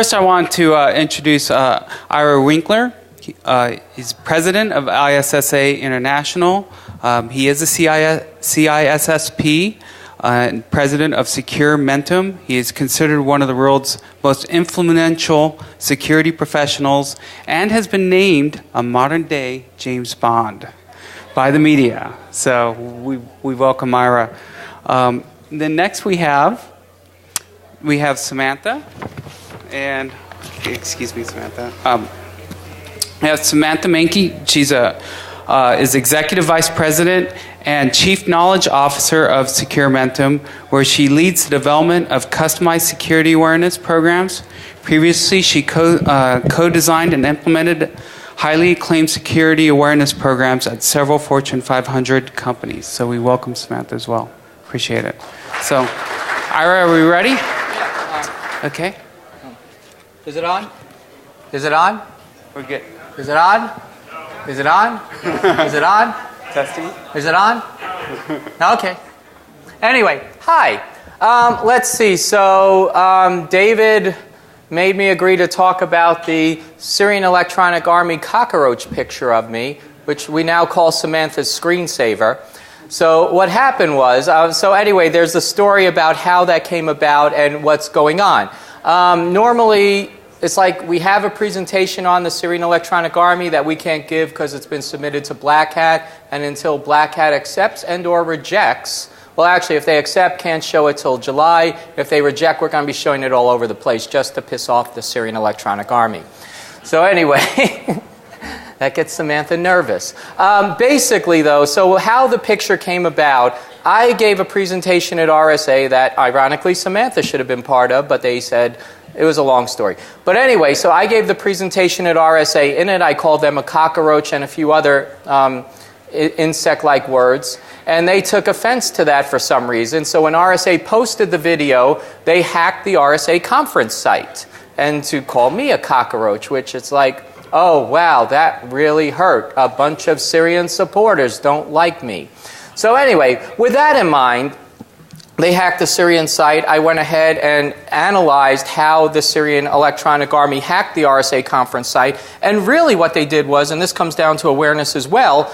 first I want to introduce Ira Winkler. He's president of ISSA International. He is a CISSP and president of Secure Mentum. He is considered one of the world's most influential security professionals and has been named a modern-day James Bond by the media. So we welcome Ira. Then next we have Samantha, and excuse me, Samantha. We have Samantha Manke. She's is executive vice president and chief knowledge officer of Secure Mentum, where she leads the development of customized security awareness programs. Previously, she co-designed and implemented highly acclaimed security awareness programs at several Fortune 500 companies. So we welcome Samantha as well. Appreciate it. So, Ira, are we ready? Yeah. Okay. Is it on? Is it on? We're good. Is it on? Is it on? Is it on? Testing. Is it on? Okay. Anyway, hi. Let's see. So, David made me agree to talk about the Syrian Electronic Army cockroach picture of me, which we now call Samantha's screensaver. So what happened was, anyway, there's a story about how that came about and what's going on. Normally, it's like we have a presentation on the Syrian Electronic Army that we can't give because it's been submitted to Black Hat, and until Black Hat accepts and or rejects, well, actually, if they accept, can't show it till July. If they reject, we're going to be showing it all over the place just to piss off the Syrian Electronic Army. So anyway, that gets Samantha nervous. Basically, though, so how the picture came about, I gave a presentation at RSA that, ironically, Samantha should have been part of, but they said it was a long story. But anyway, so I gave the presentation at RSA. In it, I called them a cockroach and a few other insect-like words. And they took offense to that for some reason. So when RSA posted the video, they hacked the RSA conference site. And to call me a cockroach, which it's like, oh, wow, that really hurt. A bunch of Syrian supporters don't like me. So anyway, with that in mind, they hacked the Syrian site. I went ahead and analyzed how the Syrian Electronic Army hacked the RSA conference site. And really what they did was, and this comes down to awareness as well,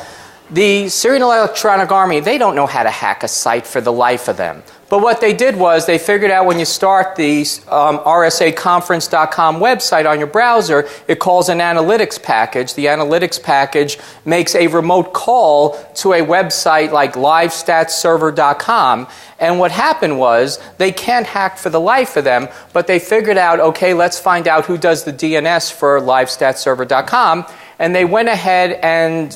the Syrian Electronic Army, they don't know how to hack a site for the life of them. But what they did was they figured out when you start the rsaconference.com website on your browser, it calls an analytics package. The analytics package makes a remote call to a website like livestatsserver.com. And what happened was they can't hack for the life of them, but they figured out, okay, let's find out who does the DNS for livestatsserver.com. And they went ahead and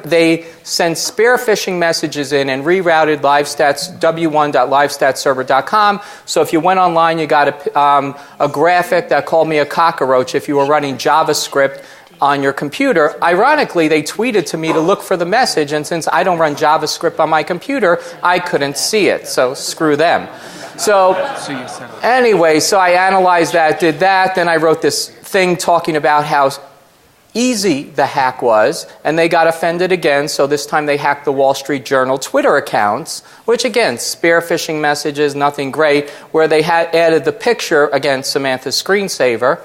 they sent spear phishing messages in and rerouted w1.livestatsserver.com. So if you went online, you got a graphic that called me a cockroach if you were running JavaScript on your computer. Ironically, they tweeted to me to look for the message, and since I don't run JavaScript on my computer, I couldn't see it. So screw them. So anyway, so I analyzed that, did that, then I wrote this thing talking about how easy the hack was, and they got offended again, so this time they hacked the Wall Street Journal Twitter accounts, which again, spear phishing messages, nothing great, where they had added the picture, again, Samantha's screensaver,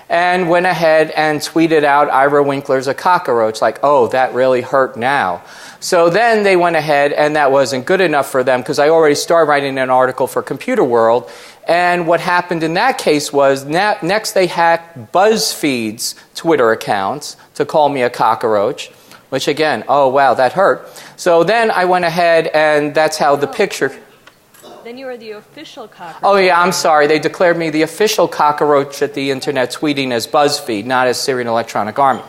and went ahead and tweeted out, Ira Winkler's a cockroach, like, oh, that really hurt now. So then they went ahead, and that wasn't good enough for them, because I already started writing an article for Computer World. And what happened in that case was next they hacked BuzzFeed's Twitter accounts to call me a cockroach, which again, oh, wow, that hurt. So then I went ahead, and that's how the picture... Then you were the official cockroach. Oh, yeah, I'm sorry. They declared me the official cockroach at the internet, tweeting as BuzzFeed, not as Syrian Electronic Army.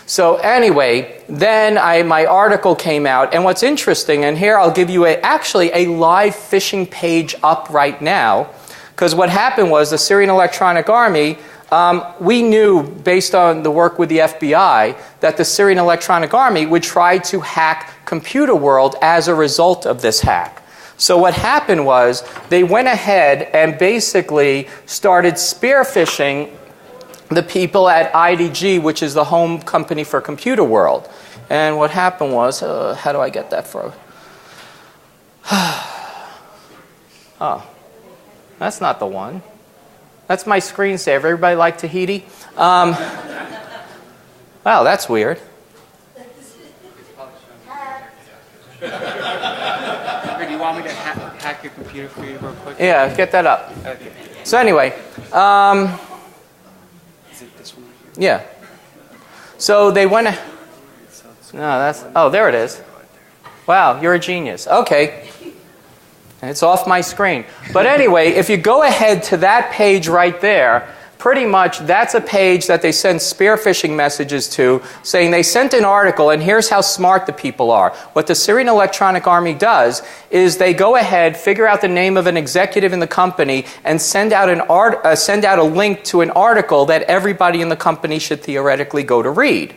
So anyway, then my article came out, and what's interesting, and here I'll give you actually a live phishing page up right now, because what happened was the Syrian Electronic Army, we knew, based on the work with the FBI, that the Syrian Electronic Army would try to hack Computer World as a result of this hack. So what happened was they went ahead and basically started spear phishing the people at IDG, which is the home company for Computer World. And what happened was, how do I get that for? Oh, that's not the one. That's my screensaver. Everybody like Tahiti? Wow, that's weird. Do you want me to hack your computer for you real quick? Yeah, get that up. Okay. So anyway, Is it this one right here? yeah. So they went. Oh, there it is. Wow, you're a genius. Okay. It's off my screen. But anyway, if you go ahead to that page right there, pretty much that's a page that they send spear phishing messages to, saying they sent an article and here's how smart the people are. What the Syrian Electronic Army does is they go ahead, figure out the name of an executive in the company, and send out a link to an article that everybody in the company should theoretically go to read.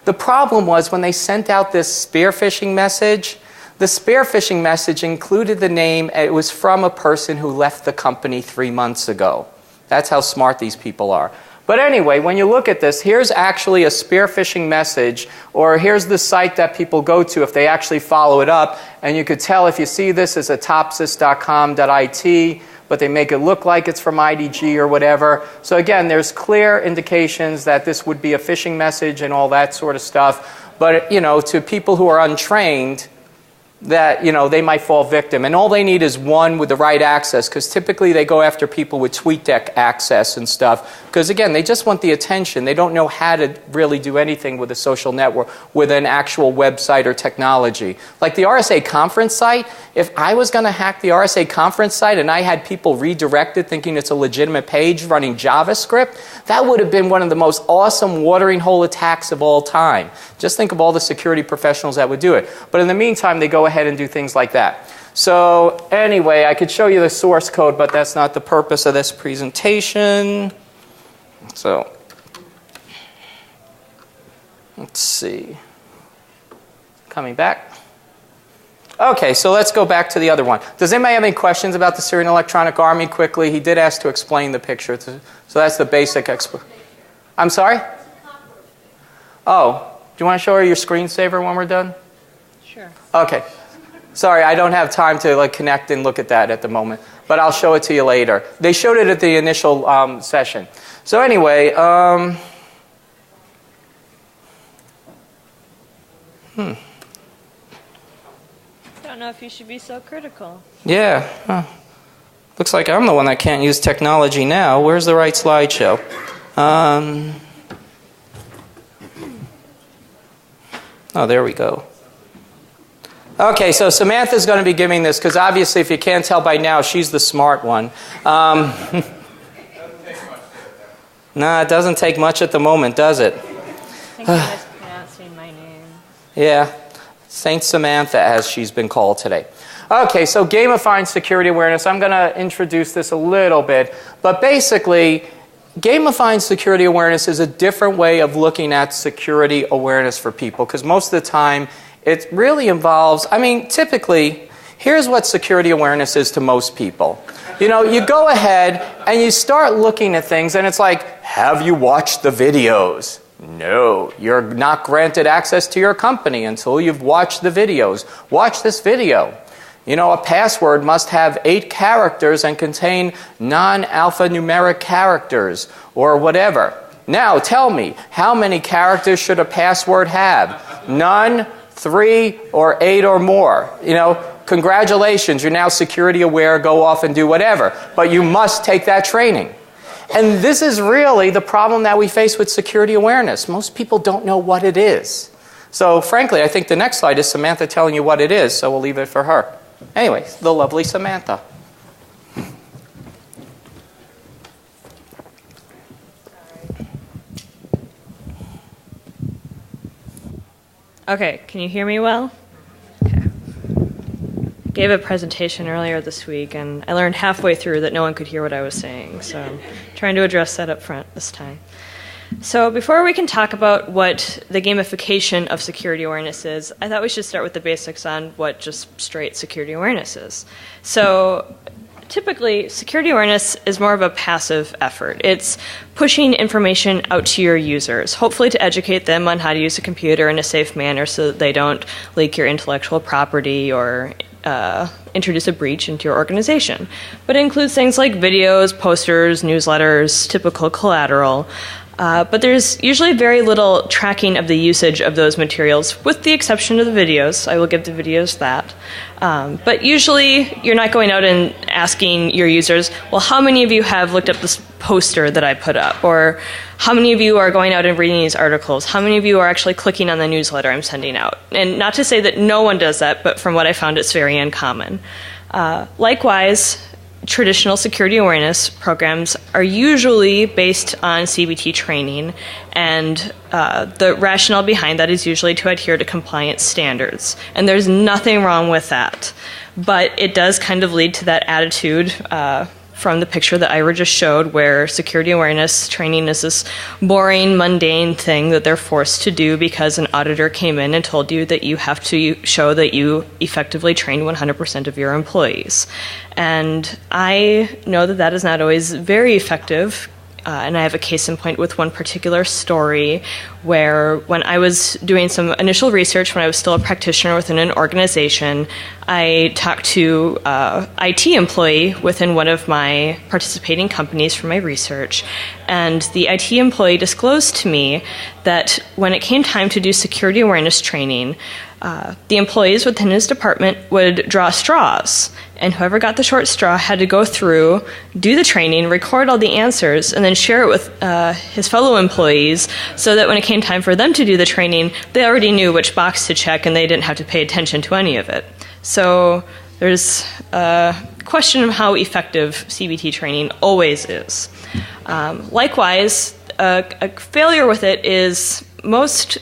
The problem was when they sent out this spear phishing message, the spear phishing message included the name. It was from a person who left the company 3 months ago. That's how smart these people are. But anyway, when you look at this, here's actually a spear phishing message, or here's the site that people go to if they actually follow it up. And you could tell if you see this as a topsys.com.it, but they make it look like it's from IDG or whatever. So again, there's clear indications that this would be a phishing message and all that sort of stuff. But, you know, to people who are untrained, that, you know, they might fall victim. And all they need is one with the right access, because typically they go after people with TweetDeck access and stuff. Because, again, they just want the attention. They don't know how to really do anything with a social network, with an actual website or technology. Like the RSA conference site, if I was going to hack the RSA conference site and I had people redirected thinking it's a legitimate page running JavaScript, that would have been one of the most awesome watering hole attacks of all time. Just think of all the security professionals that would do it. But in the meantime, they go ahead and do things like that. So anyway, I could show you the source code, but that's not the purpose of this presentation. So let's see. Coming back. Okay, so let's go back to the other one. Does anybody have any questions about the Syrian Electronic Army quickly? He did ask to explain the picture. So that's the basic I'm sorry? Oh, do you want to show her your screensaver when we're done? Sure. Okay. Sorry, I don't have time to connect and look at that at the moment, but I'll show it to you later. They showed it at the initial session. So anyway, I don't know if you should be so critical. Yeah. Huh. Looks like I'm the one that can't use technology now. Where's the right slideshow? Oh, there we go. Okay, so Samantha's going to be giving this, because obviously, if you can't tell by now, she's the smart one. No, it doesn't take much at the moment, does it? I think you're mispronouncing my name. Yeah, Saint Samantha, as she's been called today. Okay, so gamifying security awareness. I'm going to introduce this a little bit, but basically, gamifying security awareness is a different way of looking at security awareness for people, because most of the time, it really involves, typically, here's what security awareness is to most people. You know, you go ahead and you start looking at things and it's like, have you watched the videos? No, you're not granted access to your company until you've watched the videos. Watch this video. You know, a password must have 8 characters and contain non-alphanumeric characters or whatever. Now, tell me, how many characters should a password have? None, 3, or 8 or more. You know, congratulations, you're now security aware, go off and do whatever. But you must take that training. And this is really the problem that we face with security awareness. Most people don't know what it is. So frankly, I think the next slide is Samantha telling you what it is, so we'll leave it for her. Anyway, the lovely Samantha. Okay, can you hear me well? Okay. I gave a presentation earlier this week, and I learned halfway through that no one could hear what I was saying, so I'm trying to address that up front this time. So before we can talk about what the gamification of security awareness is, I thought we should start with the basics on what just straight security awareness is. So typically, security awareness is more of a passive effort. It's pushing information out to your users, hopefully to educate them on how to use a computer in a safe manner so that they don't leak your intellectual property or introduce a breach into your organization. But it includes things like videos, posters, newsletters, typical collateral. But there's usually very little tracking of the usage of those materials, with the exception of the videos. I will give the videos that. But usually you're not going out and asking your users, well, how many of you have looked up this poster that I put up? Or how many of you are going out and reading these articles? How many of you are actually clicking on the newsletter I'm sending out? And not to say that no one does that, but from what I found, it's very uncommon. Likewise, traditional security awareness programs are usually based on CBT training, and the rationale behind that is usually to adhere to compliance standards. And there's nothing wrong with that. But it does kind of lead to that attitude from the picture that Ira just showed, where security awareness training is this boring, mundane thing that they're forced to do because an auditor came in and told you that you have to show that you effectively train 100% of your employees. And I know that that is not always very effective. And I have a case in point with one particular story where when I was doing some initial research when I was still a practitioner within an organization, I talked to an IT employee within one of my participating companies for my research. And the IT employee disclosed to me that when it came time to do security awareness training, the employees within his department would draw straws, and whoever got the short straw had to go through, do the training, record all the answers, and then share it with his fellow employees so that when it came time for them to do the training, they already knew which box to check and they didn't have to pay attention to any of it. So there's a question of how effective CBT training always is. Likewise, a failure with it is most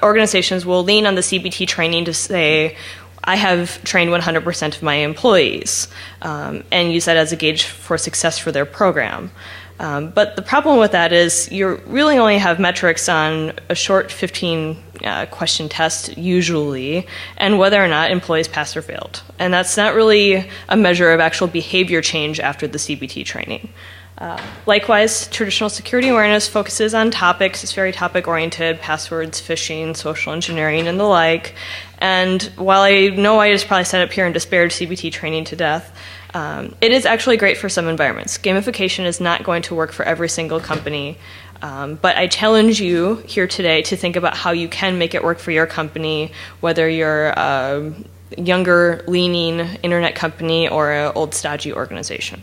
organizations will lean on the CBT training to say, I have trained 100% of my employees, and use that as a gauge for success for their program. But the problem with that is you really only have metrics on a short 15 question test usually, and whether or not employees passed or failed. And that's not really a measure of actual behavior change after the CBT training. Likewise, traditional security awareness focuses on topics. It's very topic-oriented, passwords, phishing, social engineering, and the like. And while I know I just probably sat up here and disparaged CBT training to death, it is actually great for some environments. Gamification is not going to work for every single company, but I challenge you here today to think about how you can make it work for your company, whether you're a younger, leaning internet company or an old, stodgy organization.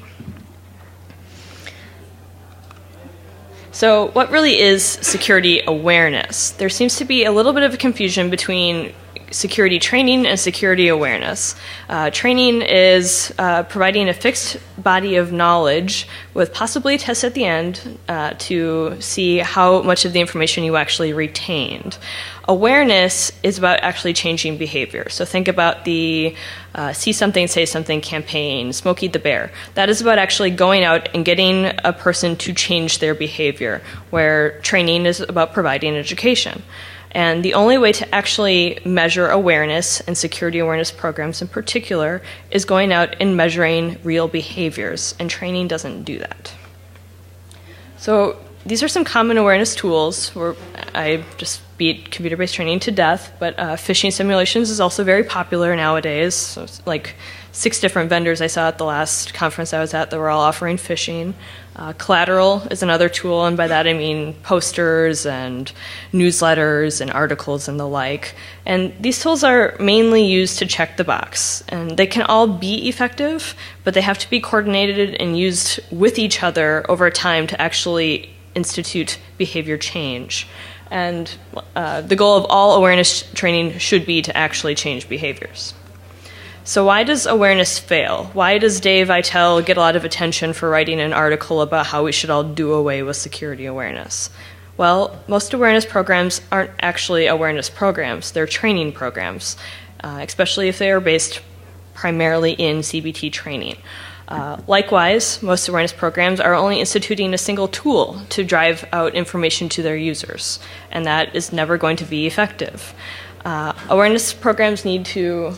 So what really is security awareness? There seems to be a little bit of a confusion between security training and security awareness. Training is providing a fixed body of knowledge with possibly a test at the end to see how much of the information you actually retained. Awareness is about actually changing behavior. So think about the See Something, Say Something campaign, Smokey the Bear. That is about actually going out and getting a person to change their behavior, where training is about providing education. And the only way to actually measure awareness and security awareness programs in particular is going out and measuring real behaviors, and training doesn't do that. So these are some common awareness tools where I just beat computer-based training to death, but phishing simulations is also very popular nowadays. So it's like 6 different vendors I saw at the last conference I was at that were all offering phishing. Collateral is another tool, and by that I mean posters and newsletters and articles and the like. And these tools are mainly used to check the box, and they can all be effective, but they have to be coordinated and used with each other over time to actually institute behavior change. And the goal of all awareness training should be to actually change behaviors. So why does awareness fail? Why does Dave Vitale get a lot of attention for writing an article about how we should all do away with security awareness? Well, most awareness programs aren't actually awareness programs. They're training programs, especially if they are based primarily in CBT training. Likewise, most awareness programs are only instituting a single tool to drive out information to their users, and that is never going to be effective. Awareness programs need to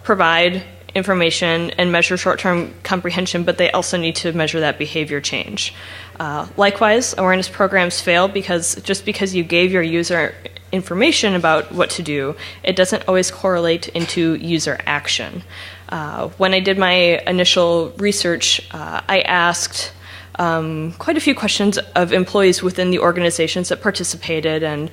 provide information and measure short-term comprehension, but they also need to measure that behavior change. Likewise, awareness programs fail because just because you gave your user information about what to do, it doesn't always correlate into user action. When I did my initial research, I asked quite a few questions of employees within the organizations that participated, and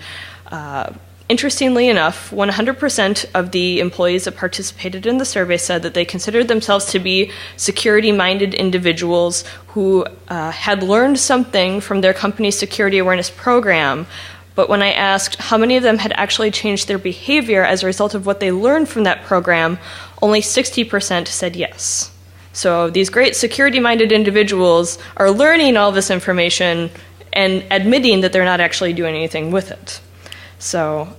interestingly enough, 100% of the employees that participated in the survey said that they considered themselves to be security-minded individuals who had learned something from their company's security awareness program. But when I asked how many of them had actually changed their behavior as a result of what they learned from that program, only 60% said yes. So these great security-minded individuals are learning all this information and admitting that they're not actually doing anything with it. So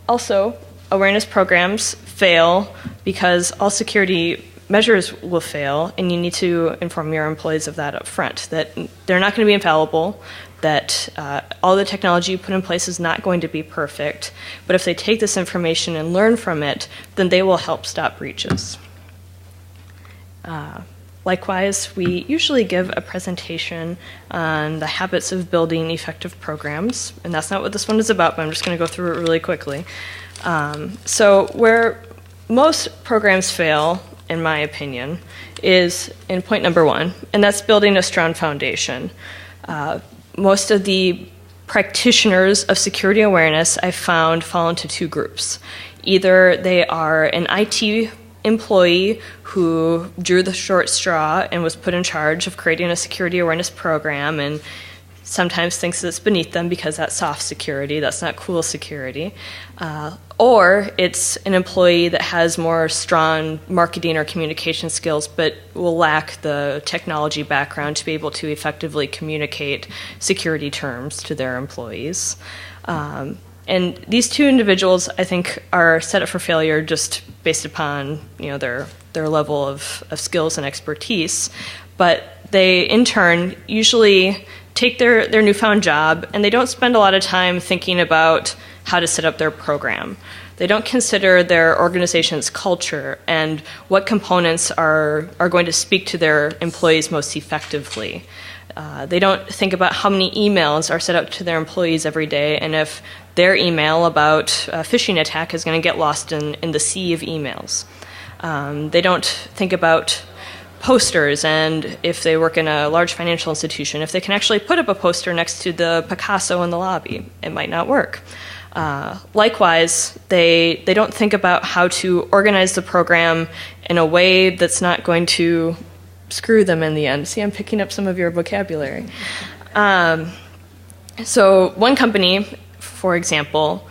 also, awareness programs fail because all security measures will fail, and you need to inform your employees of that up front, that they're not going to be infallible, that all the technology you put in place is not going to be perfect, but if they take this information and learn from it, then they will help stop breaches. Likewise, we usually give a presentation on the habits of building effective programs, and that's not what this one is about, but I'm just going to go through it really quickly. So where most programs fail, in my opinion, is in point number 1, and that's building a strong foundation. Most of the practitioners of security awareness I found fall into 2 groups. Either they are an IT employee who drew the short straw and was put in charge of creating a security awareness program and sometimes thinks it's beneath them because that's soft security, that's not cool security. Or it's an employee that has more strong marketing or communication skills but will lack the technology background to be able to effectively communicate security terms to their employees. And these 2 individuals, I think, are set up for failure just based upon their level of skills and expertise. But they, in turn, usually take their newfound job, and they don't spend a lot of time thinking about how to set up their program. They don't consider their organization's culture and what components are going to speak to their employees most effectively. They don't think about how many emails are sent out to their employees every day, and if their email about a phishing attack is going to get lost in the sea of emails. They don't think about posters, and if they work in a large financial institution, if they can actually put up a poster next to the Picasso in the lobby, it might not work. Likewise, they don't think about how to organize the program in a way that's not going to screw them in the end. See, I'm picking up some of your vocabulary. So one company, for example,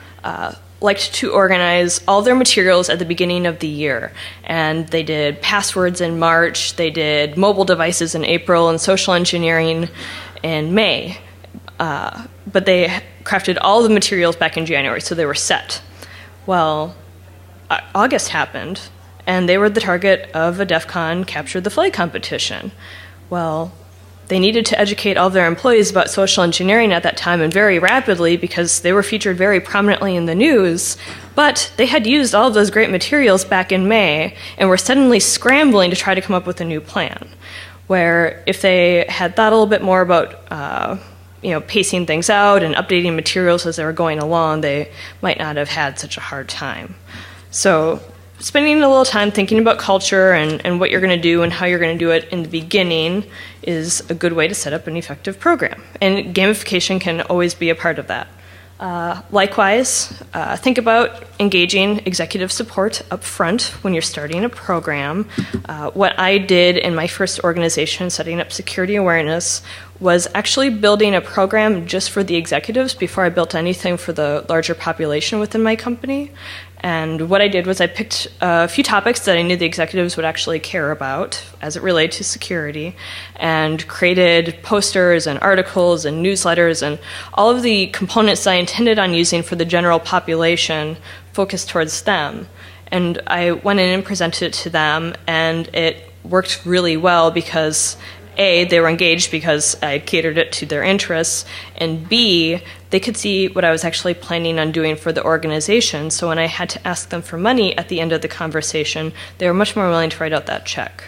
liked to organize all their materials at the beginning of the year. And they did passwords in March, they did mobile devices in April, and social engineering in May. But they crafted all the materials back in January, so they were set. Well, August happened, and they were the target of a DEF CON Capture the Flag competition. Well, they needed to educate all their employees about social engineering at that time, and very rapidly, because they were featured very prominently in the news, but they had used all of those great materials back in May and were suddenly scrambling to try to come up with a new plan, where if they had thought a little bit more about pacing things out and updating materials as they were going along, they might not have had such a hard time. So spending a little time thinking about culture and what you're going to do and how you're going to do it in the beginning is a good way to set up an effective program. And gamification can always be a part of that. Likewise, think about engaging executive support up front when you're starting a program. What I did in my first organization, setting up security awareness, was actually building a program just for the executives before I built anything for the larger population within my company. And what I did was I picked a few topics that I knew the executives would actually care about as it related to security, and created posters and articles and newsletters and all of the components I intended on using for the general population focused towards them. And I went in and presented it to them, and it worked really well because A, they were engaged because I catered it to their interests, and B, they could see what I was actually planning on doing for the organization. So when I had to ask them for money at the end of the conversation, they were much more willing to write out that check.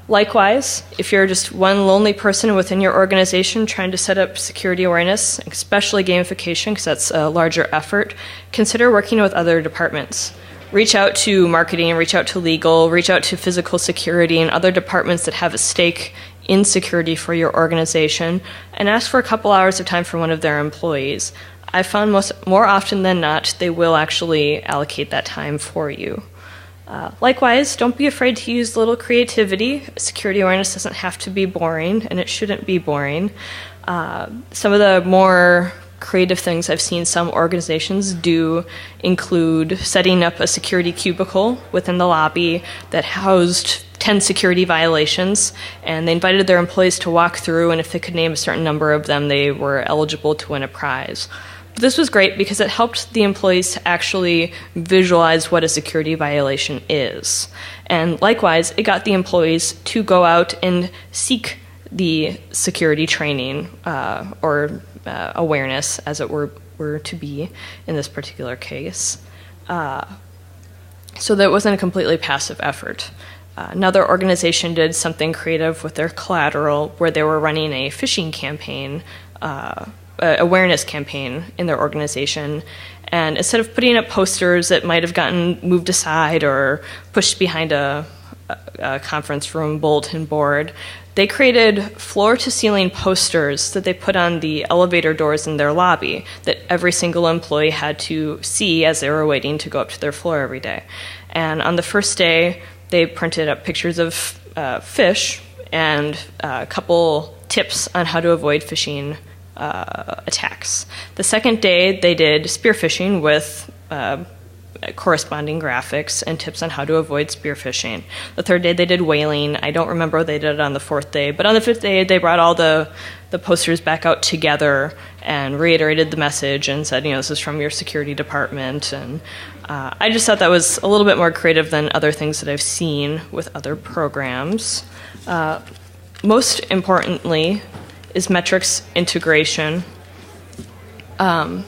Likewise, if you're just one lonely person within your organization trying to set up security awareness, especially gamification, because that's a larger effort, consider working with other departments. Reach out to marketing, reach out to legal, reach out to physical security and other departments that have a stake in security for your organization, and ask for a couple hours of time from one of their employees. I found more often than not, they will actually allocate that time for you. Likewise, don't be afraid to use a little creativity. Security awareness doesn't have to be boring, and it shouldn't be boring. Some of the more creative things I've seen some organizations do include setting up a security cubicle within the lobby that housed 10 security violations, and they invited their employees to walk through, and if they could name a certain number of them, they were eligible to win a prize. This was great because it helped the employees to actually visualize what a security violation is. And likewise, it got the employees to go out and seek the security training or awareness, as it were to be in this particular case. So that it wasn't a completely passive effort. Another organization did something creative with their collateral where they were running a phishing campaign, awareness campaign in their organization, and instead of putting up posters that might have gotten moved aside or pushed behind a conference room bulletin board, they created floor-to-ceiling posters that they put on the elevator doors in their lobby that every single employee had to see as they were waiting to go up to their floor every day. And on the first day, they printed up pictures of fish and a couple tips on how to avoid phishing attacks. The second day, they did spear phishing with corresponding graphics and tips on how to avoid spear phishing. The third day, they did whaling. I don't remember what they did on the fourth day, but on the fifth day, they brought all the posters back out together and reiterated the message and said, this is from your security department. And I just thought that was a little bit more creative than other things that I've seen with other programs. Most importantly is metrics integration. When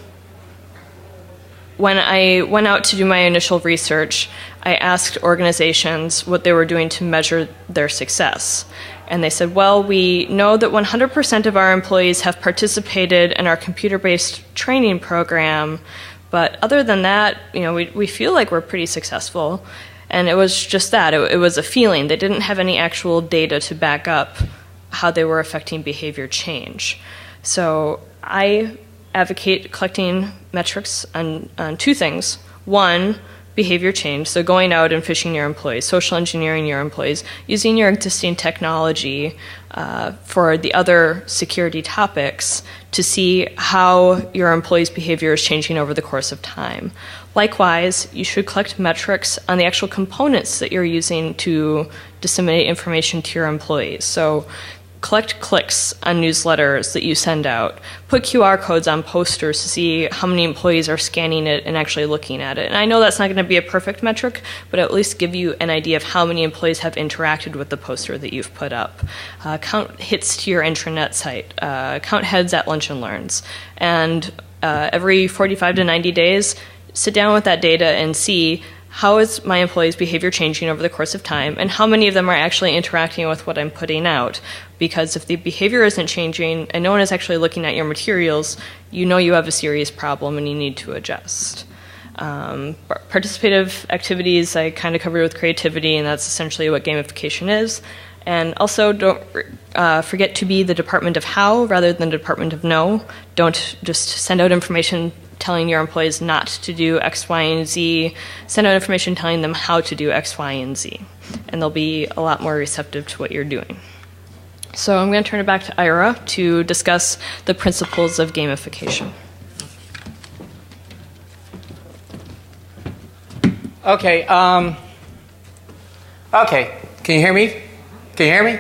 I went out to do my initial research, I asked organizations what they were doing to measure their success. And they said, well, we know that 100% of our employees have participated in our computer-based training program, but other than that, we feel like we're pretty successful. And it was just that. It was a feeling. They didn't have any actual data to back up how they were affecting behavior change. So I advocate collecting metrics on two things. One, behavior change, so going out and phishing your employees, social engineering your employees, using your existing technology for the other security topics to see how your employees' behavior is changing over the course of time. Likewise, you should collect metrics on the actual components that you're using to disseminate information to your employees. So collect clicks on newsletters that you send out. Put QR codes on posters to see how many employees are scanning it and actually looking at it. And I know that's not going to be a perfect metric, but at least give you an idea of how many employees have interacted with the poster that you've put up. Count hits to your intranet site. Count heads at Lunch and Learns. And every 45 to 90 days, sit down with that data and see how is my employees' behavior changing over the course of time, and how many of them are actually interacting with what I'm putting out. Because if the behavior isn't changing and no one is actually looking at your materials, you know you have a serious problem and you need to adjust. Participative activities I kind of covered with creativity, and that's essentially what gamification is. And also, don't forget to be the department of how rather than the department of no. Don't just send out information telling your employees not to do X, Y, and Z. Send out information telling them how to do X, Y, and Z. And they'll be a lot more receptive to what you're doing. So I'm going to turn it back to Ira to discuss the principles of gamification. Okay. Okay. Can you hear me? Can you hear me?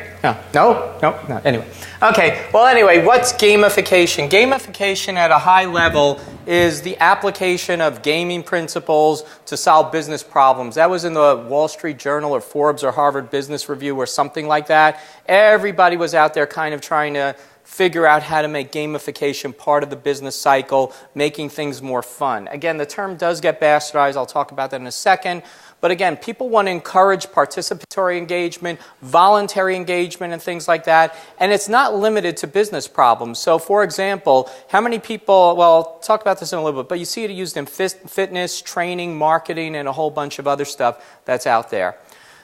No. Anyway. Okay. Well, anyway, what's gamification? Gamification at a high level is the application of gaming principles to solve business problems. That was in the Wall Street Journal or Forbes or Harvard Business Review or something like that. Everybody was out there kind of trying to figure out how to make gamification part of the business cycle, making things more fun. Again, the term does get bastardized. I'll talk about that in a second. But again, people want to encourage participatory engagement, voluntary engagement, and things like that. And it's not limited to business problems. So for example, how many people, well, I'll talk about this in a little bit, but you see it used in fitness, training, marketing, and a whole bunch of other stuff that's out there.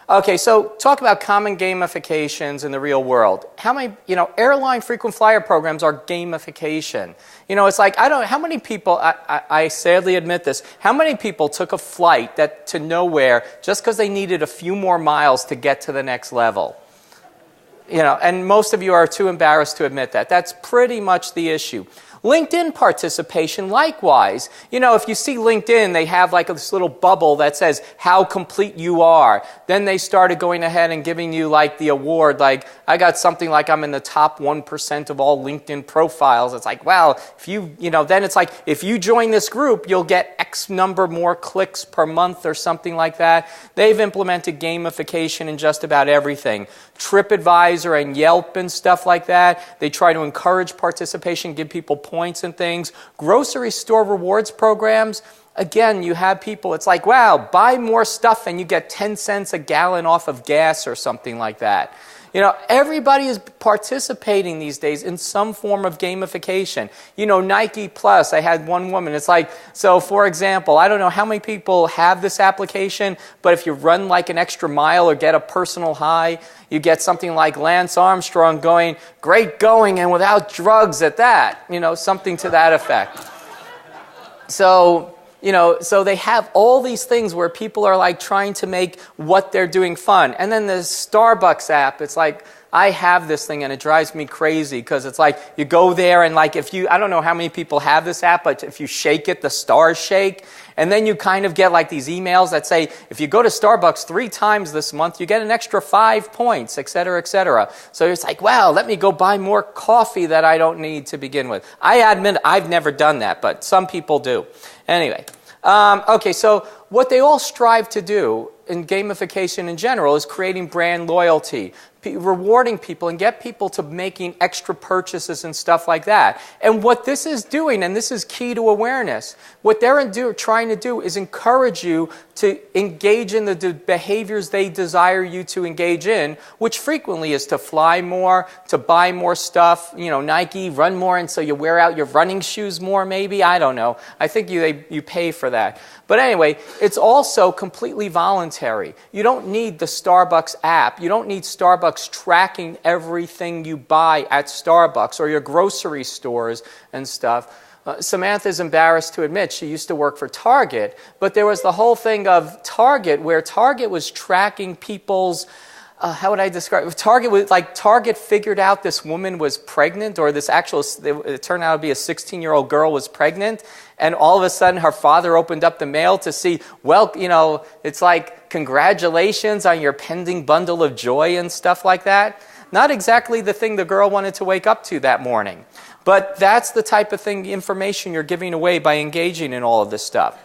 Okay, so talk about common gamifications in the real world. How many, airline frequent flyer programs are gamification. It's like, I don't know, how many people, I sadly admit this, how many people took a flight to nowhere just because they needed a few more miles to get to the next level? And most of you are too embarrassed to admit that. That's pretty much the issue. LinkedIn participation, likewise. If you see LinkedIn, they have like this little bubble that says how complete you are. Then they started going ahead and giving you like the award. Like I got something like I'm in the top 1% of all LinkedIn profiles. It's like, wow, then it's like if you join this group, you'll get X number more clicks per month or something like that. They've implemented gamification in just about everything. TripAdvisor and Yelp and stuff like that. They try to encourage participation, give people points and things. Grocery store rewards programs, again, you have people, it's like, wow, buy more stuff and you get 10 cents a gallon off of gas or something like that. Everybody is participating these days in some form of gamification. Nike Plus, I had one woman, it's like, so for example, I don't know how many people have this application, but if you run like an extra mile or get a personal high, you get something like Lance Armstrong going, great going and without drugs at that, something to that effect. So they have all these things where people are like trying to make what they're doing fun. And then the Starbucks app, it's like, I have this thing and it drives me crazy because it's like you go there and like I don't know how many people have this app, but if you shake it, the stars shake. And then you kind of get like these emails that say, if you go to Starbucks 3 times this month, you get an extra 5 points, et cetera, et cetera. So it's like, wow, let me go buy more coffee that I don't need to begin with. I admit I've never done that, but some people do. Anyway, okay, so what they all strive to do in gamification in general is creating brand loyalty, rewarding people and get people to making extra purchases and stuff like that. And what this is doing, and this is key to awareness, what they're trying to do is encourage you to engage in the behaviors they desire you to engage in, which frequently is to fly more, to buy more stuff, Nike, run more, and so you wear out your running shoes more maybe, I don't know. I think you pay for that. But anyway, it's also completely voluntary. You don't need the Starbucks app. You don't need Starbucks tracking everything you buy at Starbucks or your grocery stores and stuff. Samantha's embarrassed to admit she used to work for Target, but there was the whole thing of Target where Target was tracking people's how would I describe it? Target figured out this woman was pregnant, or it turned out to be a 16-year-old girl was pregnant, and all of a sudden her father opened up the mail to see, well, it's like, congratulations on your pending bundle of joy and stuff like that. Not exactly the thing the girl wanted to wake up to that morning. But that's the type of thing, information you're giving away by engaging in all of this stuff.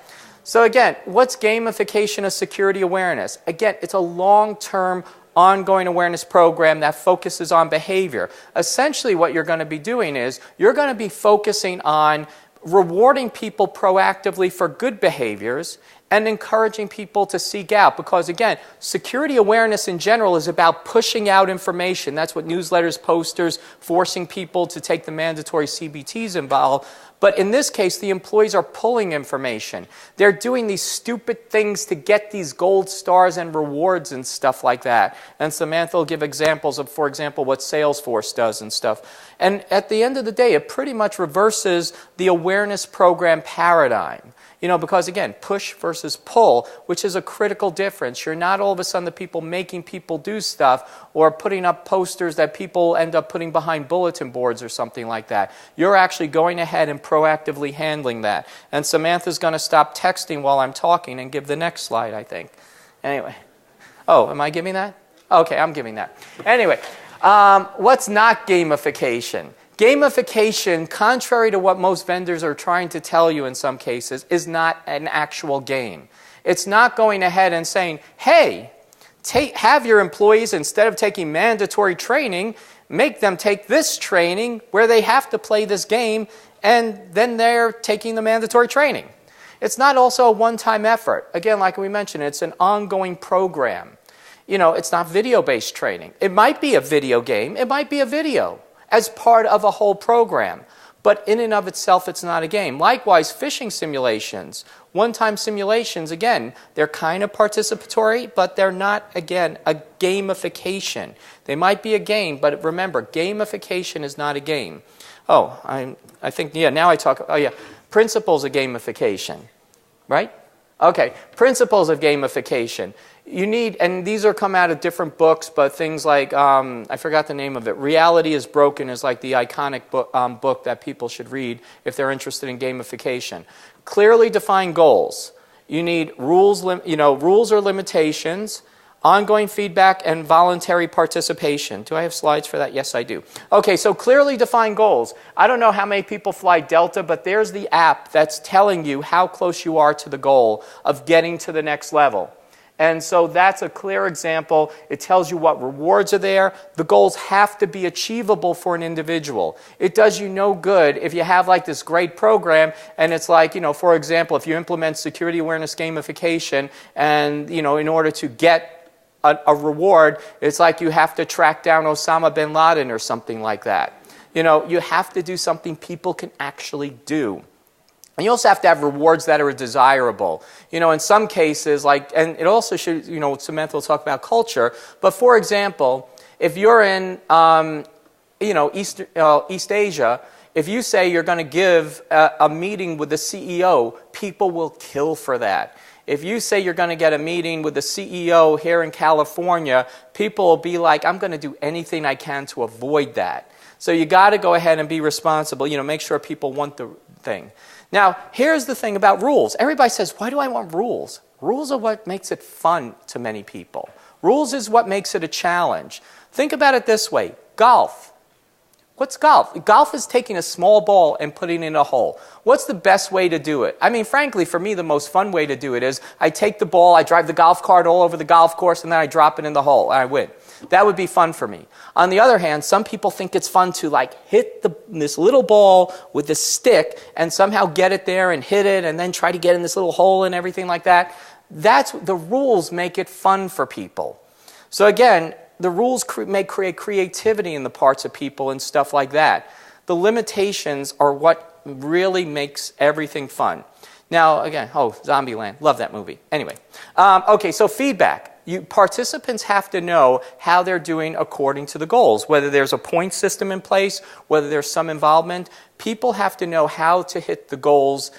So again, what's gamification of security awareness? Again, it's a long-term ongoing awareness program that focuses on behavior. Essentially what you're going to be doing is you're going to be focusing on rewarding people proactively for good behaviors and encouraging people to seek out. Because again, security awareness in general is about pushing out information. That's what newsletters, posters, forcing people to take the mandatory CBTs involve. But in this case, the employees are pulling information. They're doing these stupid things to get these gold stars and rewards and stuff like that. And Samantha will give examples of, for example, what Salesforce does and stuff. And at the end of the day, it pretty much reverses the awareness program paradigm. Because again, push versus pull, which is a critical difference. You're not all of a sudden the people making people do stuff or putting up posters that people end up putting behind bulletin boards or something like that. You're actually going ahead and proactively handling that. And Samantha's going to stop texting while I'm talking and give the next slide, I think. Anyway. Oh, am I giving that? Okay, I'm giving that. Anyway, what's not gamification? Gamification, contrary to what most vendors are trying to tell you in some cases, is not an actual game. It's not going ahead and saying, hey, have your employees, instead of taking mandatory training, make them take this training where they have to play this game, and then they're taking the mandatory training. It's not also a one-time effort. Again, like we mentioned, it's an ongoing program. It's not video-based training. It might be a video game. It might be a video as part of a whole program. But in and of itself, it's not a game. Likewise, fishing simulations, one-time simulations, again, they're kind of participatory, but they're not, again, a gamification. They might be a game, but remember, gamification is not a game. Oh, I think, now I talk, principles of gamification, right? Okay, principles of gamification. You need, and these are come out of different books, but things like, I forgot the name of it, Reality is Broken is like the iconic book that people should read if they're interested in gamification. Clearly defined goals. You need rules, rules or limitations, ongoing feedback, and voluntary participation. Do I have slides for that? Yes, I do. Okay, so clearly defined goals. I don't know how many people fly Delta, but there's the app that's telling you how close you are to the goal of getting to the next level. And so that's a clear example. It tells you what rewards are there. The goals have to be achievable for an individual. It does you no good if you have like this great program and it's like, for example, if you implement security awareness gamification and, in order to get a reward, it's like you have to track down Osama bin Laden or something like that. You have to do something people can actually do. And you also have to have rewards that are desirable. In some cases, and it also should, Samantha will talk about culture, but for example, if you're in, East Asia, if you say you're going to give a meeting with the CEO, people will kill for that. If you say you're going to get a meeting with the CEO here in California, people will be like, I'm going to do anything I can to avoid that. So you got to go ahead and be responsible, make sure people want the thing. Now, here's the thing about rules. Everybody says, why do I want rules? Rules are what makes it fun to many people. Rules is what makes it a challenge. Think about it this way. Golf. What's golf? Golf is taking a small ball and putting it in a hole. What's the best way to do it? I mean, frankly, for me, the most fun way to do it is I take the ball, I drive the golf cart all over the golf course, and then I drop it in the hole, and I win. That would be fun for me. On the other hand, some people think it's fun to hit this little ball with a stick and somehow get it there and hit it and then try to get in this little hole and everything like that. That's the rules make it fun for people. So again, the rules may create creativity in the parts of people and stuff like that. The limitations are what really makes everything fun. Now, again, Zombieland, love that movie. Anyway, okay, so feedback. Participants have to know how they're doing according to the goals, whether there's a point system in place, whether there's some involvement. People have to know how to hit the goals,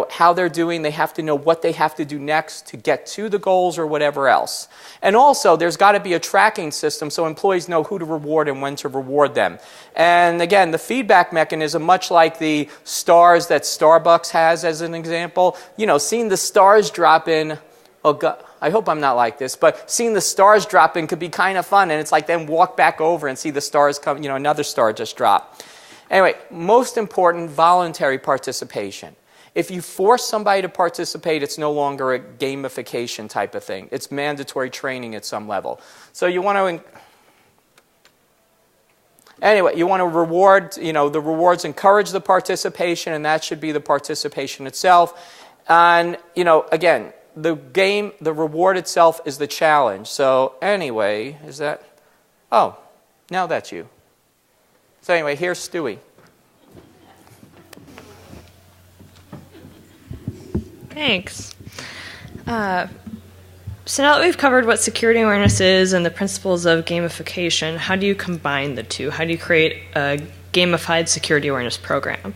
how they're doing. They have to know what they have to do next to get to the goals or whatever else. And also, there's got to be a tracking system so employees know who to reward and when to reward them. And again, the feedback mechanism, much like the stars that Starbucks has as an example, seeing the stars drop in, oh God, I hope I'm not like this, but seeing the stars drop in could be kind of fun, and it's like then walk back over and see the stars come, another star just drop. Anyway, most important, voluntary participation. If you force somebody to participate, it's no longer a gamification type of thing. It's mandatory training at some level. So you want to, anyway, you want to reward, the rewards encourage the participation, and that should be the participation itself. And, again, the reward itself is the challenge. So anyway, oh, now that's you. So anyway, here's Stewie. Thanks. So now that we've covered what security awareness is and the principles of gamification, how do you combine the two? How do you create a gamified security awareness program?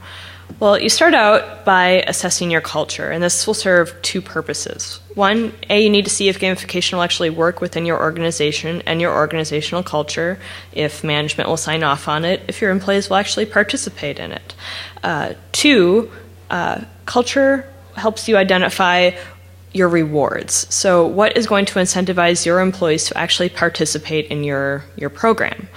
Well, you start out by assessing your culture, and this will serve two purposes. One, you need to see if gamification will actually work within your organization and your organizational culture, if management will sign off on it, if your employees will actually participate in it. Two, culture helps you identify your rewards. So what is going to incentivize your employees to actually participate in your program?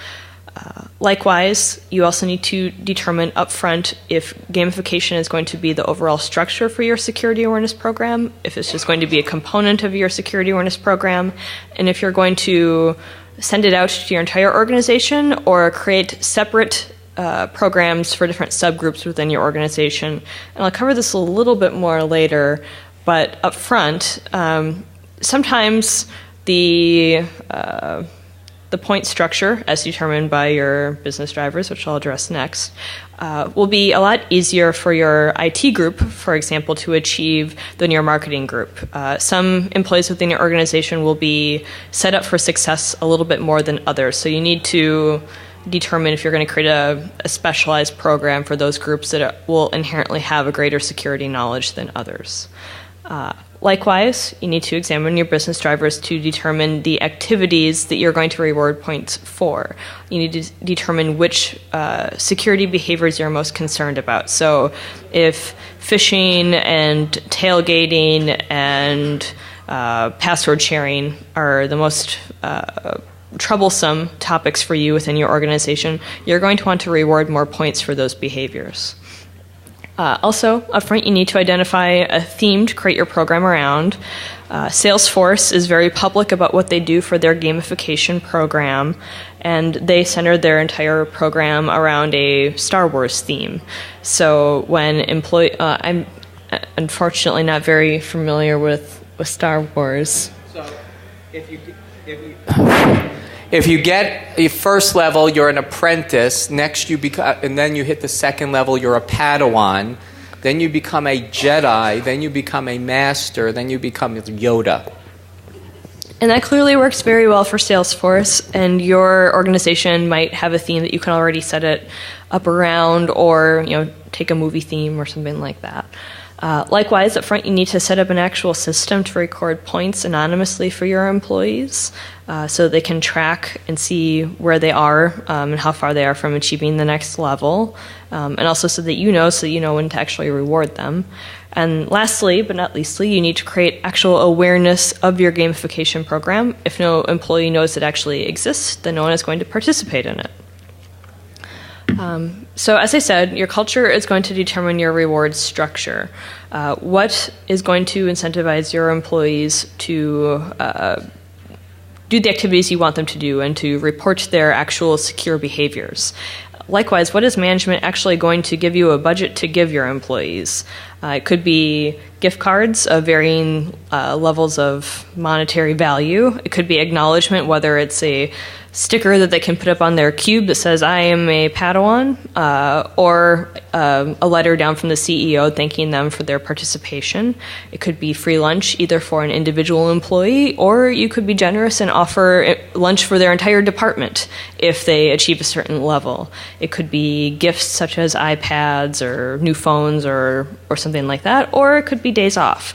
Likewise, you also need to determine upfront if gamification is going to be the overall structure for your security awareness program, if it's just going to be a component of your security awareness program, and if you're going to send it out to your entire organization or create separate programs for different subgroups within your organization. And I'll cover this a little bit more later, but up front, sometimes the point structure, as determined by your business drivers, which I'll address next, will be a lot easier for your IT group, for example, to achieve than your marketing group. Some employees within your organization will be set up for success a little bit more than others, so you need to determine if you're going to create a specialized program for those groups that will inherently have a greater security knowledge than others. Likewise, you need to examine your business drivers to determine the activities that you're going to reward points for. You need to determine which security behaviors you're most concerned about. So if phishing and tailgating and password sharing are the most troublesome topics for you within your organization, you're going to want to reward more points for those behaviors. Also, upfront, you need to identify a theme to create your program around. Salesforce is very public about what they do for their gamification program, and they centered their entire program around a Star Wars theme. So when I'm unfortunately not very familiar with Star Wars. So if you get your first level, you're an apprentice. Next, you become, and then you hit the second level, you're a Padawan. Then you become a Jedi. Then you become a Master. Then you become Yoda. And that clearly works very well for Salesforce. And your organization might have a theme that you can already set it up around, or take a movie theme or something like that. Likewise, up front, you need to set up an actual system to record points anonymously for your employees so they can track and see where they are and how far they are from achieving the next level, and also so that you know when to actually reward them. And lastly, but not leastly, you need to create actual awareness of your gamification program. If no employee knows it actually exists, then no one is going to participate in it. So as I said, your culture is going to determine your reward structure. What is going to incentivize your employees to do the activities you want them to do and to report their actual secure behaviors? Likewise, what is management actually going to give you a budget to give your employees? It could be gift cards of varying levels of monetary value. It could be acknowledgement, whether it's a sticker that they can put up on their cube that says, "I am a Padawan," or a letter down from the CEO thanking them for their participation. It could be free lunch, either for an individual employee, or you could be generous and offer lunch for their entire department if they achieve a certain level. It could be gifts such as iPads or new phones or something like that, or it could be days off.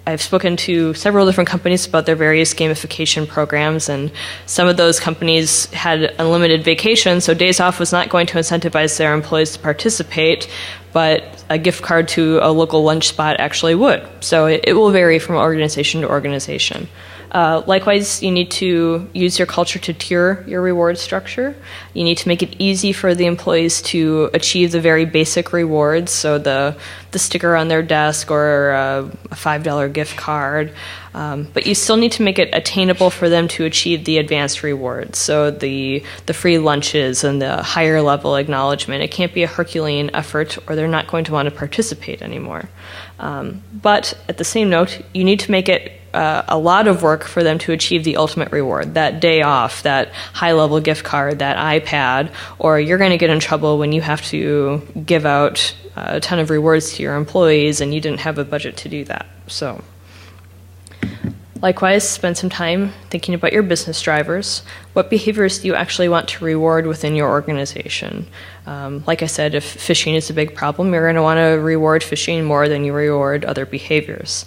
I've spoken to several different companies about their various gamification programs, and some of those companies had unlimited vacation, so days off was not going to incentivize their employees to participate, but a gift card to a local lunch spot actually would. So it will vary from organization to organization. Likewise, you need to use your culture to tier your reward structure. You need to make it easy for the employees to achieve the very basic rewards, so the sticker on their desk or a $5 gift card. But you still need to make it attainable for them to achieve the advanced rewards, so the free lunches and the higher level acknowledgement. It can't be a Herculean effort, or they're not going to want to participate anymore. But at the same note, you need to make it a lot of work for them to achieve the ultimate reward, that day off, that high-level gift card, that iPad, or you're going to get in trouble when you have to give out a ton of rewards to your employees and you didn't have a budget to do that. So, likewise, spend some time thinking about your business drivers. What behaviors do you actually want to reward within your organization? Like I said, if phishing is a big problem, you're going to want to reward phishing more than you reward other behaviors.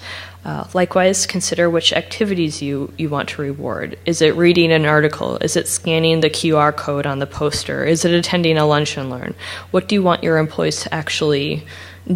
Likewise, consider which activities you want to reward. Is it reading an article? Is it scanning the QR code on the poster? Is it attending a lunch and learn? What do you want your employees to actually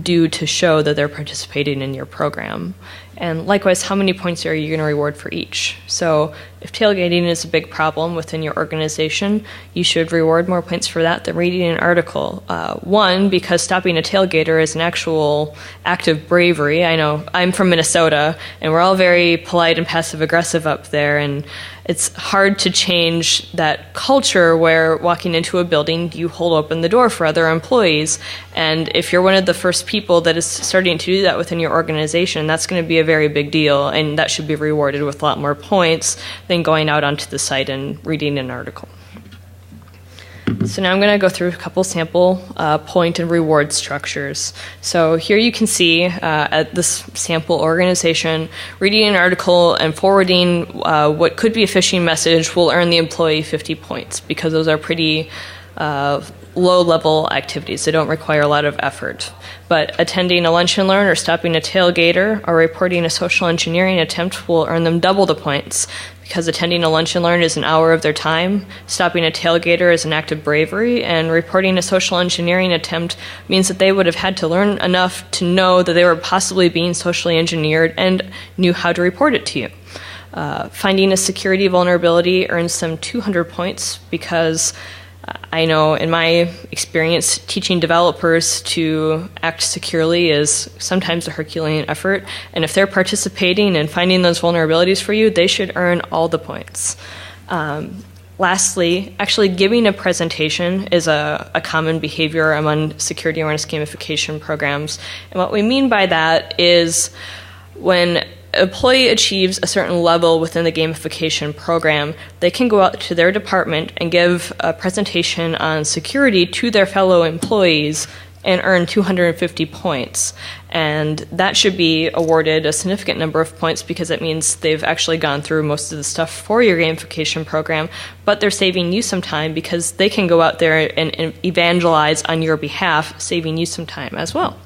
do to show that they're participating in your program? And likewise, how many points are you going to reward for each? So If tailgating is a big problem within your organization, you should reward more points for that than reading an article. One, because stopping a tailgater is an actual act of bravery. I know I'm from Minnesota, and we're all very polite and passive-aggressive up there, and it's hard to change that culture where walking into a building, you hold open the door for other employees. And if you're one of the first people that is starting to do that within your organization, that's going to be a very big deal, and that should be rewarded with a lot more points than going out onto the site and reading an article. So now I'm going to go through a couple sample point and reward structures. So here you can see at this sample organization, reading an article and forwarding what could be a phishing message will earn the employee 50 points because those are pretty low-level activities. They don't require a lot of effort. But attending a lunch and learn or stopping a tailgater or reporting a social engineering attempt will earn them double the points because attending a lunch and learn is an hour of their time, stopping a tailgater is an act of bravery, and reporting a social engineering attempt means that they would have had to learn enough to know that they were possibly being socially engineered and knew how to report it to you. Finding a security vulnerability earns them 200 points because I know in my experience, teaching developers to act securely is sometimes a Herculean effort. And if they're participating and finding those vulnerabilities for you, they should earn all the points. Lastly, actually giving a presentation is a common behavior among security awareness gamification programs. And what we mean by that is when an employee achieves a certain level within the gamification program, they can go out to their department and give a presentation on security to their fellow employees and earn 250 points. And that should be awarded a significant number of points because it means they've actually gone through most of the stuff for your gamification program, but they're saving you some time because they can go out there and evangelize on your behalf, saving you some time as well.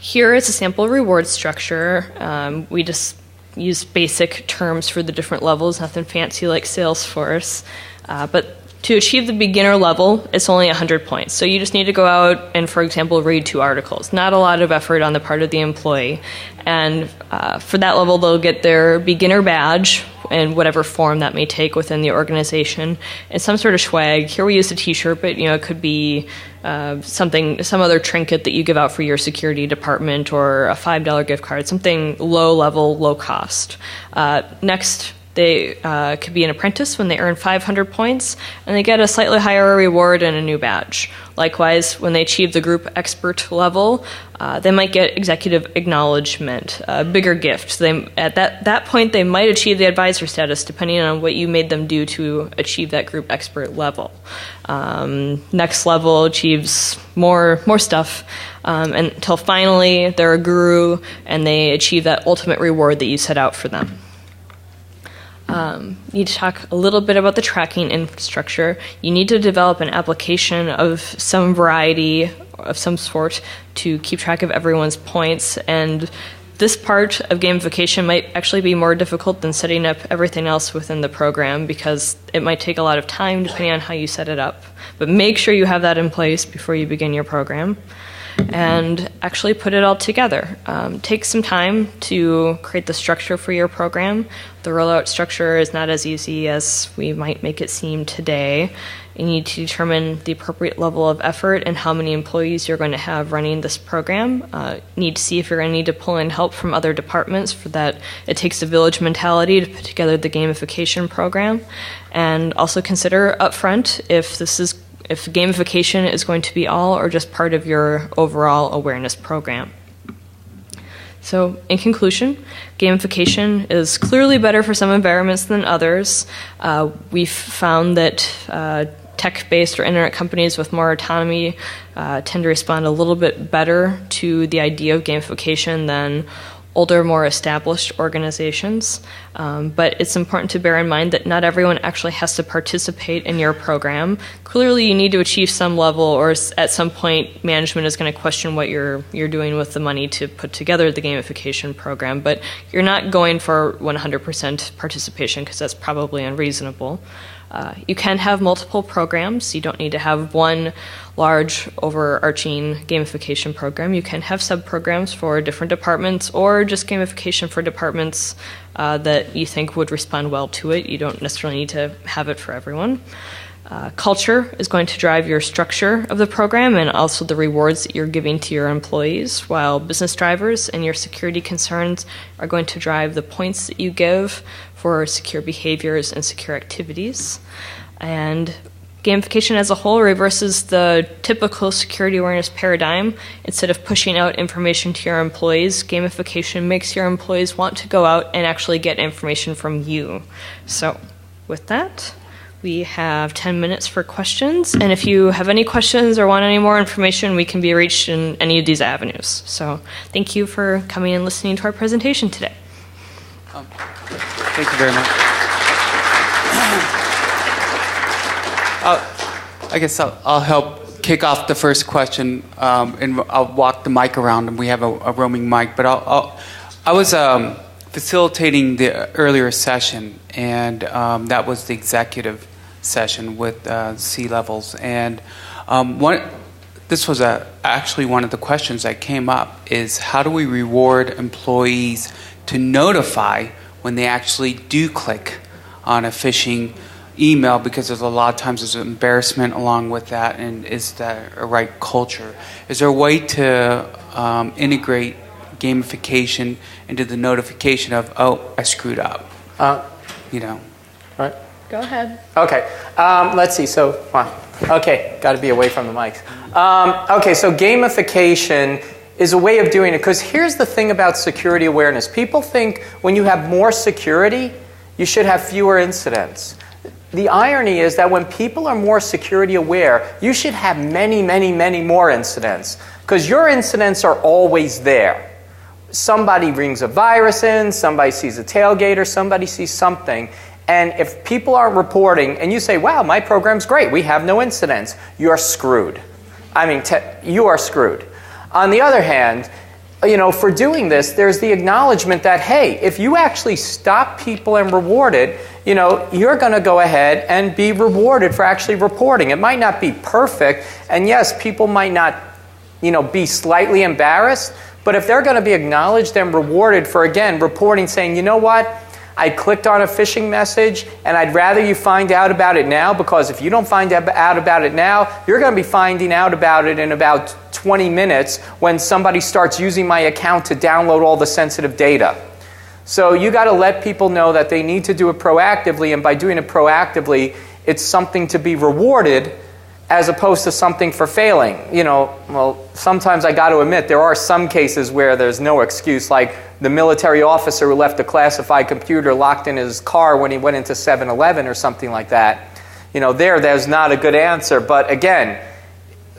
Here is a sample reward structure. We just use basic terms for the different levels, nothing fancy like Salesforce. But to achieve the beginner level, it's only 100 points. So you just need to go out and, for example, read 2 articles. Not a lot of effort on the part of the employee. And for that level, they'll get their beginner badge in whatever form that may take within the organization, and some sort of swag. Here we use a T-shirt, but it could be some other trinket that you give out for your security department, or a $5 gift card, something low level, low cost. Next, they could be an apprentice when they earn 500 points, and they get a slightly higher reward and a new badge. Likewise, when they achieve the group expert level, they might get executive acknowledgement, a bigger gift. At that point, they might achieve the advisor status, depending on what you made them do to achieve that group expert level. Next level achieves more stuff, until finally they're a guru and they achieve that ultimate reward that you set out for them. Need to talk a little bit about the tracking infrastructure. You need to develop an application of some variety, of some sort, to keep track of everyone's points. And this part of gamification might actually be more difficult than setting up everything else within the program because it might take a lot of time depending on how you set it up. But make sure you have that in place before you begin your program. And actually put it all together. Take some time to create the structure for your program. The rollout structure is not as easy as we might make it seem today. You need to determine the appropriate level of effort and how many employees you're going to have running this program. Need to see if you're going to need to pull in help from other departments. For that, it takes a village mentality to put together the gamification program. And also consider upfront if gamification is going to be all or just part of your overall awareness program. So, in conclusion, gamification is clearly better for some environments than others. We've found that tech-based or internet companies with more autonomy tend to respond a little bit better to the idea of gamification than older, more established organizations. But it's important to bear in mind that not everyone actually has to participate in your program. Clearly, you need to achieve some level, or at some point, management is going to question what you're doing with the money to put together the gamification program. But you're not going for 100% participation because that's probably unreasonable. You can have multiple programs. You don't need to have one large overarching gamification program. You can have sub-programs for different departments or just gamification for departments that you think would respond well to it. You don't necessarily need to have it for everyone. Culture is going to drive your structure of the program and also the rewards that you're giving to your employees, while business drivers and your security concerns are going to drive the points that you give for secure behaviors and secure activities. And gamification as a whole reverses the typical security awareness paradigm. Instead of pushing out information to your employees, gamification makes your employees want to go out and actually get information from you. So with that, we have 10 minutes for questions, and if you have any questions or want any more information, we can be reached in any of these avenues. So thank you for coming and listening to our presentation today. Thank you very much. I guess I'll help kick off the first question, and I'll walk the mic around, and we have a roaming mic. But I was facilitating the earlier session, and that was the executive session with C-levels. And this was actually one of the questions that came up is how do we reward employees to notify when they actually do click on a phishing email, because there's a lot of times there's embarrassment along with that, and is that a right culture? Is there a way to integrate gamification into the notification of, oh, I screwed up? Right. Go ahead. Okay. Let's see. So, okay, got to be away from the mics. Okay, so gamification is a way of doing it, because here's the thing about security awareness. People think when you have more security, you should have fewer incidents. The irony is that when people are more security aware, you should have many, many, many more incidents, because your incidents are always there. Somebody brings a virus in, somebody sees a tailgate, or somebody sees something. And if people aren't reporting, and you say, wow, my program's great, we have no incidents, you're screwed. I mean, you are screwed. On the other hand, for doing this, there's the acknowledgement that, hey, if you actually stop people and reward it, you're going to go ahead and be rewarded for actually reporting. It might not be perfect, and yes, people might not, be slightly embarrassed, but if they're going to be acknowledged and rewarded for, again, reporting, saying, you know what, I clicked on a phishing message, and I'd rather you find out about it now, because if you don't find out about it now, you're going to be finding out about it in about 20 minutes when somebody starts using my account to download all the sensitive data. So you got to let people know that they need to do it proactively, and by doing it proactively, it's something to be rewarded as opposed to something for failing. Well, sometimes I got to admit there are some cases where there's no excuse, like the military officer who left a classified computer locked in his car when he went into 7-Eleven or something like that. There's not a good answer. But again,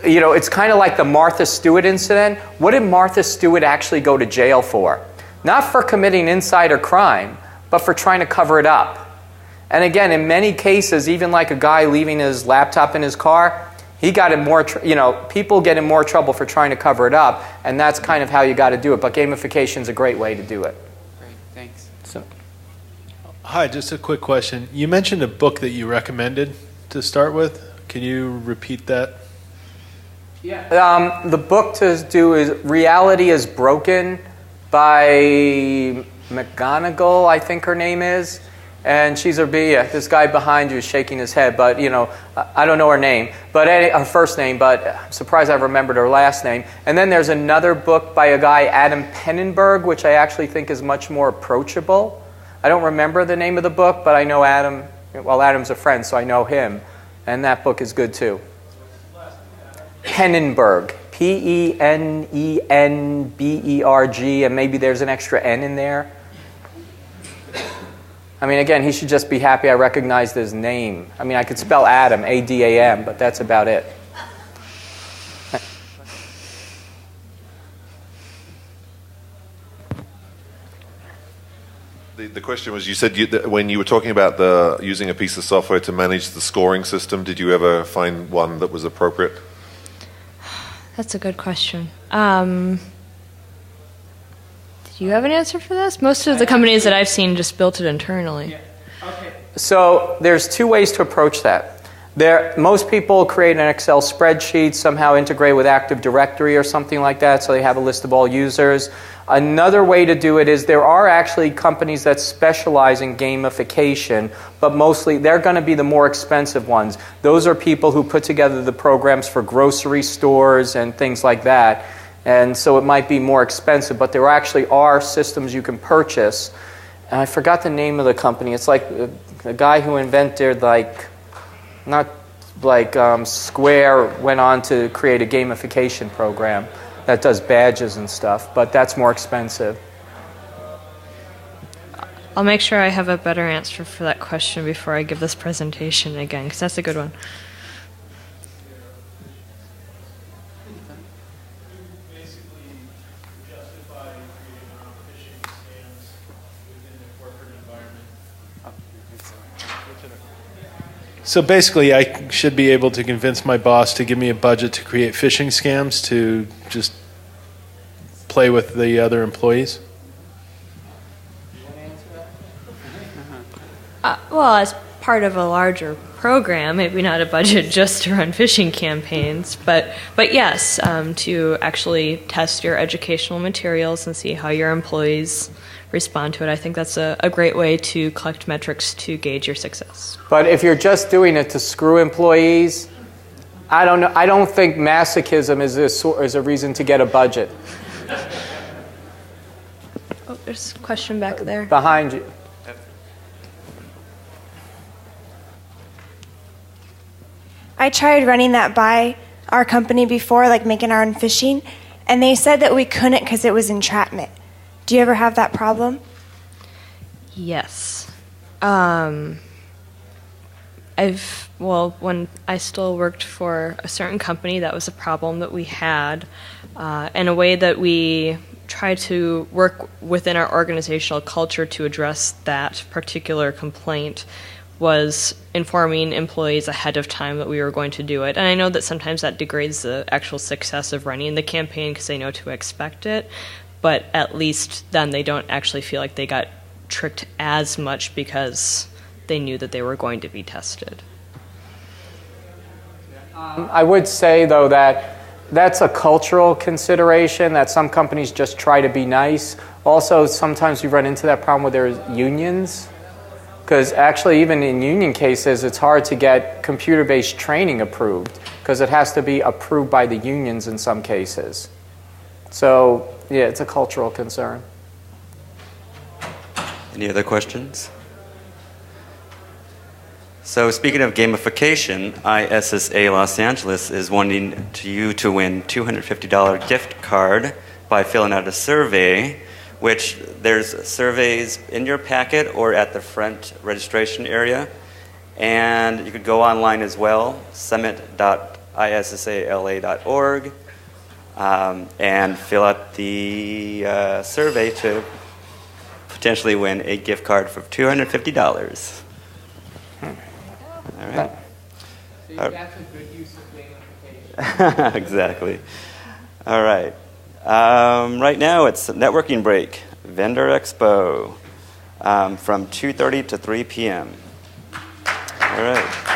it's kind of like the Martha Stewart incident. What did Martha Stewart actually go to jail for? Not for committing insider crime, but for trying to cover it up. And again, in many cases, even like a guy leaving his laptop in his car, he got in more, people get in more trouble for trying to cover it up, and that's kind of how you got to do it. But gamification is a great way to do it. Great, thanks. Hi, just a quick question. You mentioned a book that you recommended to start with. Can you repeat that? Yeah. The book to do is Reality is Broken by McGonigal, I think her name is. And she's this guy behind you is shaking his head, but I don't know her name, but her first name, but I'm surprised I remembered her last name. And then there's another book by a guy, Adam Pennenberg, which I actually think is much more approachable. I don't remember the name of the book, but I know Adam. Well, Adam's a friend, so I know him, and that book is good too. Pennenberg, Penenberg, and maybe there's an extra N in there. I mean, again, he should just be happy I recognized his name. I mean, I could spell Adam, A-D-A-M, but that's about it. The question was, you said when you were talking about using a piece of software to manage the scoring system, did you ever find one that was appropriate? That's a good question. Do you have an answer for this? Most of the companies that I've seen just built it internally. Yeah. Okay. So there's two ways to approach that. Most people create an Excel spreadsheet, somehow integrate with Active Directory or something like that, so they have a list of all users. Another way to do it is there are actually companies that specialize in gamification, but mostly they're going to be the more expensive ones. Those are people who put together the programs for grocery stores and things like that. And so it might be more expensive, but there actually are systems you can purchase. And I forgot the name of the company. It's like a guy who invented Square went on to create a gamification program that does badges and stuff, but that's more expensive. I'll make sure I have a better answer for that question before I give this presentation again, because that's a good one. So basically, I should be able to convince my boss to give me a budget to create phishing scams to just play with the other employees? Well, as part of a larger program, maybe not a budget just to run phishing campaigns, but yes, to actually test your educational materials and see how your employees respond to it. I think that's a great way to collect metrics to gauge your success. But if you're just doing it to screw employees, I don't know. I don't think masochism is a reason to get a budget. Oh, there's a question back there. Behind you. I tried running that by our company before, like making our own phishing, and they said that we couldn't because it was entrapment. Do you ever have that problem? Yes. When I still worked for a certain company, that was a problem that we had. And a way that we try to work within our organizational culture to address that particular complaint was informing employees ahead of time that we were going to do it. And I know that sometimes that degrades the actual success of running the campaign because they know to expect it, but at least then they don't actually feel like they got tricked as much because they knew that they were going to be tested. I would say, though, that that's a cultural consideration, that some companies just try to be nice. Also, sometimes you run into that problem where there's unions, because actually even in union cases, it's hard to get computer-based training approved, because it has to be approved by the unions in some cases. So, yeah, it's a cultural concern. Any other questions? So speaking of gamification, ISSA Los Angeles is wanting you to win $250 gift card by filling out a survey, which there's surveys in your packet or at the front registration area. And you could go online as well, summit.issala.org, and fill out the survey to potentially win a gift card for $250. All right. See, that's a good use of gamification. Exactly. All right. Right now it's networking break, Vendor Expo, from 2:30 to 3 p.m. All right.